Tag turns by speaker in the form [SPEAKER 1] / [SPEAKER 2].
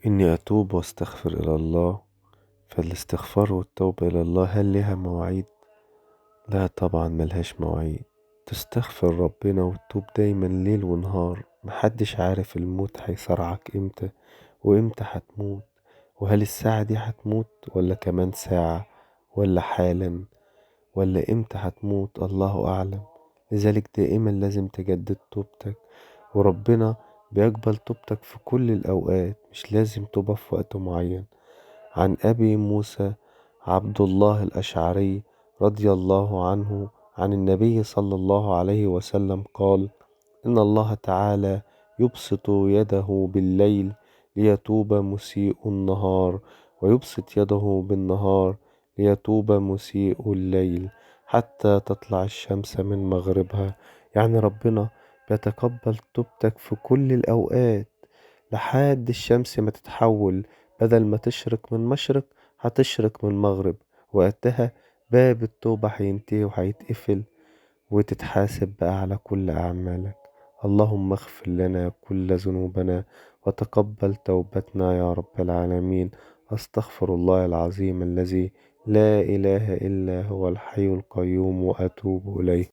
[SPEAKER 1] إني أتوب وأستغفر إلى الله. فالاستغفار والتوبة إلى الله هل لها مواعيد؟ لا طبعا ملهاش مواعيد. تستغفر ربنا وتتوب دايما ليل ونهار. محدش عارف الموت هيصرعك امتى وامتى هتموت، وهل الساعة دي هتموت ولا كمان ساعة ولا حالا ولا امتى هتموت الله أعلم. لذلك دائما لازم تجدد توبتك، وربنا بيقبل توبتك في كل الأوقات، مش لازم توبة في وقت معين. عن أبي موسى عبد الله الأشعري رضي الله عنه عن النبي صلى الله عليه وسلم قال: إن الله تعالى يبسط يده بالليل ليتوب مسيء النهار، ويبسط يده بالنهار ليتوب مسيء الليل، حتى تطلع الشمس من مغربها. يعني ربنا بيتقبل توبتك في كل الأوقات لحد الشمس ما تتحول، بدل ما تشرق من مشرق هتشرق من مغرب. وقتها باب التوبة هينتهي وهيتقفل، وتتحاسب بقى على كل أعمالك. اللهم اغفر لنا كل ذنوبنا وتقبل توبتنا يا رب العالمين. أستغفر الله العظيم الذي لا إله إلا هو الحي القيوم وأتوب إليه.